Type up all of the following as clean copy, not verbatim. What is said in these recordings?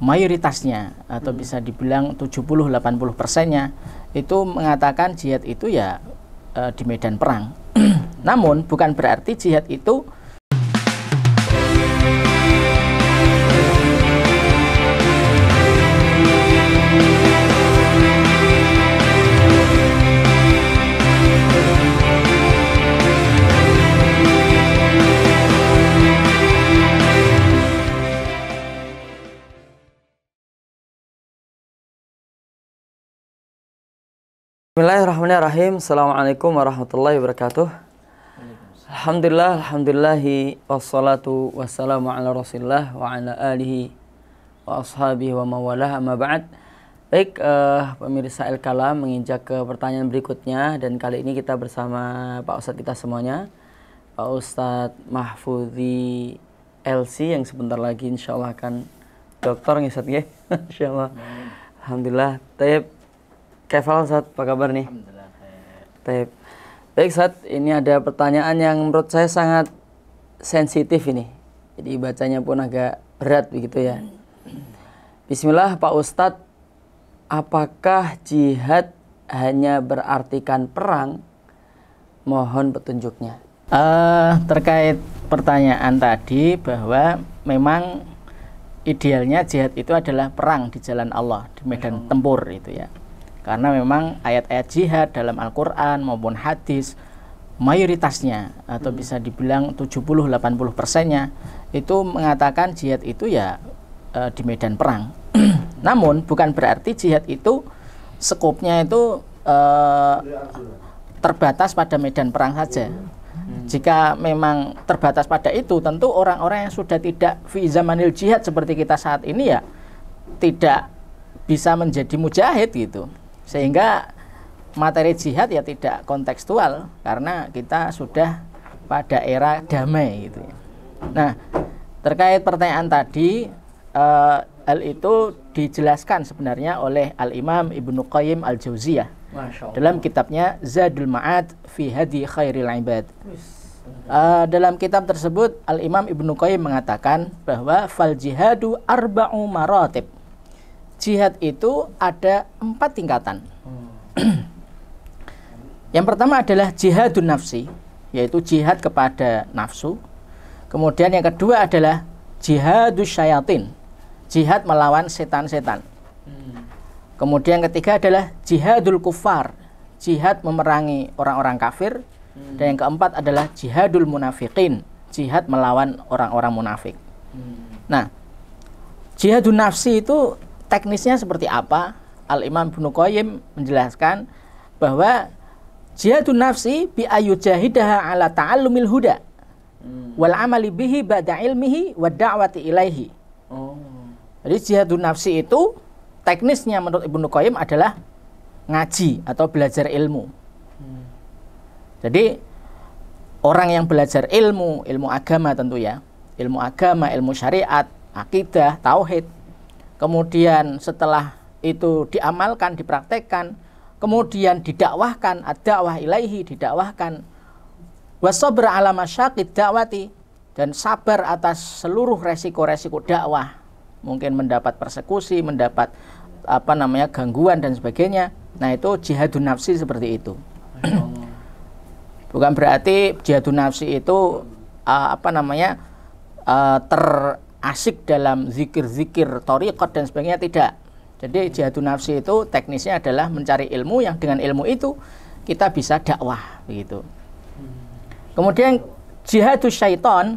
mayoritasnya atau bisa dibilang 70-80%-nya itu mengatakan jihad itu ya di medan perang. Namun bukan berarti jihad itu Bismillahirrahmanirrahim. Assalamualaikum warahmatullahi wabarakatuh. Alhamdulillahi wassalatu wassalamu ala rasulillah wa ala alihi wa ashabihi wa mawalah amma ba'd. Baik, pemirsa Al-Kalam, menginjak ke pertanyaan berikutnya, dan kali ini kita bersama Pak Ustadz kita semuanya, Pak Ustadz Mahfudzi LC, yang sebentar lagi insyaallah akan dokter ngisat ya. Insyaallah. Alhamdulillah. Taib. Kaifal Ustadz, apa kabar nih? Alhamdulillah. Baik Ustadz, ini ada pertanyaan yang menurut saya sangat sensitif ini. Jadi bacanya pun agak berat begitu ya. Bismillah, Pak Ustadz, apakah jihad hanya berartikan perang? Mohon petunjuknya. Terkait pertanyaan tadi, bahwa memang idealnya jihad itu adalah perang di jalan Allah, di medan tempur itu ya. Karena memang ayat-ayat jihad dalam Al-Quran maupun hadis mayoritasnya atau bisa dibilang 70-80%-nya itu mengatakan jihad itu ya di medan perang. Namun bukan berarti jihad itu skopnya itu terbatas pada medan perang saja. Jika memang terbatas pada itu, tentu orang-orang yang sudah tidak fi zamanil jihad seperti kita saat ini ya tidak bisa menjadi mujahid gitu. Sehingga materi jihad ya tidak kontekstual karena kita sudah pada era damai gitu ya. Nah, terkait pertanyaan tadi, hal itu dijelaskan sebenarnya oleh Al-Imam Ibnu Qayyim Al-Jauziyah dalam kitabnya Zadul Ma'ad fi Hadi Khairil Ibad. Dalam kitab tersebut Al-Imam Ibnu Qayyim mengatakan bahwa fal jihadu arba'u maratib. Jihad itu ada 4 tingkatan. Yang pertama adalah jihadun nafsi, yaitu jihad kepada nafsu. Kemudian yang kedua adalah jihadus syayatin, jihad melawan setan-setan. Kemudian yang ketiga adalah jihadul kufar, jihad memerangi orang-orang kafir. Dan yang keempat adalah jihadul munafiqin, jihad melawan orang-orang munafik. Nah, jihadun nafsi itu teknisnya seperti apa? Al-Imam Ibnu Qayyim menjelaskan bahwa jihadun nafsi bi ayujahidaha ala ta'allumil huda wal amali bihi ba'da ilmihi wa da'wati ilaihi. Jadi jihadun nafsi itu teknisnya menurut Ibnu Qayyim adalah ngaji atau belajar ilmu. Jadi orang yang belajar ilmu agama tentu ya, ilmu agama, ilmu syariat, akidah, tauhid. Kemudian setelah itu diamalkan, dipraktekkan, kemudian didakwahkan, ad-da'wah ilaihi, didakwahkan, wasabra ala masyaqid da'wati, dan sabar atas seluruh resiko-resiko dakwah, mungkin mendapat persekusi, mendapat gangguan dan sebagainya. Nah, itu jihadun nafsi seperti itu. Bukan berarti jihadun nafsi itu terasik dalam zikir-zikir thariqat dan sebagainya, tidak. Jadi jihadun nafsi itu teknisnya adalah mencari ilmu yang dengan ilmu itu kita bisa dakwah begitu. Kemudian jihadus syaitan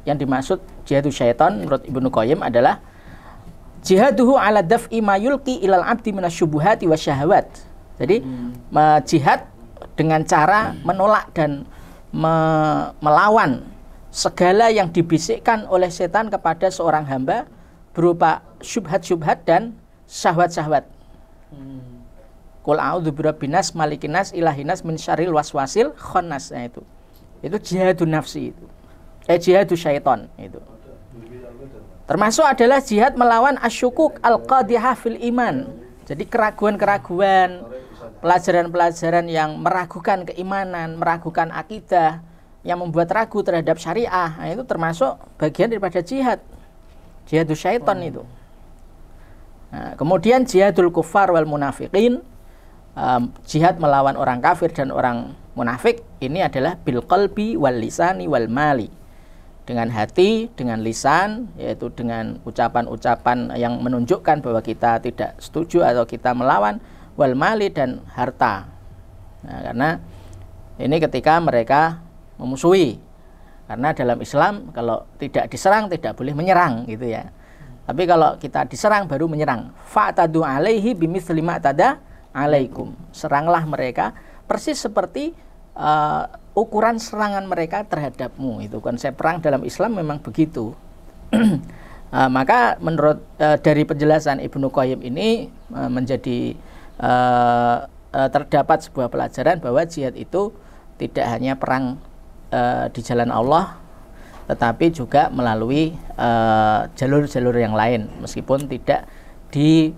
yang dimaksud jihadus syaitan menurut Ibnu Qayyim adalah jihaduhu ala daf'i ma yulqi ilal abdi minasyubuhati wasyahawat. Jadi jihad dengan cara menolak dan melawan segala yang dibisikkan oleh setan kepada seorang hamba berupa syubhat-syubhat dan syahwat-syahwat. Qul a'udzu birabbinas malikinas ilahinas min syarril waswasil khannas. Nah, itu jihadun nafsi itu. Jihadus syaitan itu. Termasuk adalah jihad melawan asyukuk al-qadihah fil iman. Jadi keraguan-keraguan, pelajaran-pelajaran yang meragukan keimanan, meragukan akidah, yang membuat ragu terhadap syariah. Nah, itu termasuk bagian daripada jihad. jihadus syaitan itu. Nah, kemudian jihadul kuffar wal munafiqin, jihad melawan orang kafir dan orang munafik, ini adalah bil qalbi wal lisani wal mali, dengan hati, dengan lisan, yaitu dengan ucapan-ucapan yang menunjukkan bahwa kita tidak setuju atau kita melawan, wal mali, dan harta. Nah, karena ini ketika mereka memusuhi, karena dalam Islam kalau tidak diserang tidak boleh menyerang gitu ya. Tapi kalau kita diserang baru menyerang. Fa'tadu alaihi bimitsli ma tada alaikum. Seranglah mereka persis seperti ukuran serangan mereka terhadapmu. Itu konsep perang dalam Islam memang begitu. Maka menurut dari penjelasan Ibnu Qayyim ini menjadi terdapat sebuah pelajaran bahwa jihad itu tidak hanya perang di jalan Allah, tetapi juga melalui jalur-jalur yang lain, meskipun tidak di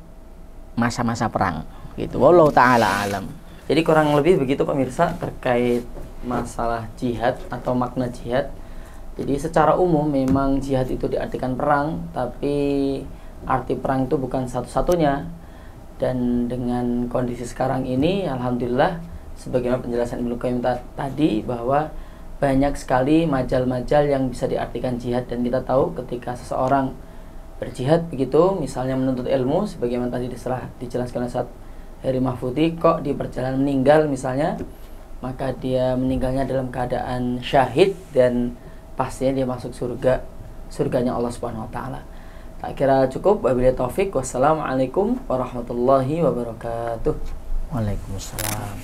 masa-masa perang gitu. Wallahu ta'ala alam. Jadi kurang lebih begitu pemirsa terkait masalah jihad atau makna jihad. Jadi secara umum memang jihad itu diartikan perang, tapi arti perang itu bukan satu-satunya. Dan dengan kondisi sekarang ini, alhamdulillah, sebagaimana penjelasan Ibnu Qayyim tadi, bahwa banyak sekali majal-majal yang bisa diartikan jihad. Dan kita tahu ketika seseorang berjihad begitu, misalnya menuntut ilmu, sebagaimana tadi dijelaskan oleh Ustaz Heri Mahfudzi, kok di perjalanan meninggal misalnya, maka dia meninggalnya dalam keadaan syahid dan pastinya dia masuk surganya Allah Subhanahu wa taala. Tak kira cukup, wabillahi taufik. Wassalamualaikum warahmatullahi wabarakatuh. Waalaikumsalam.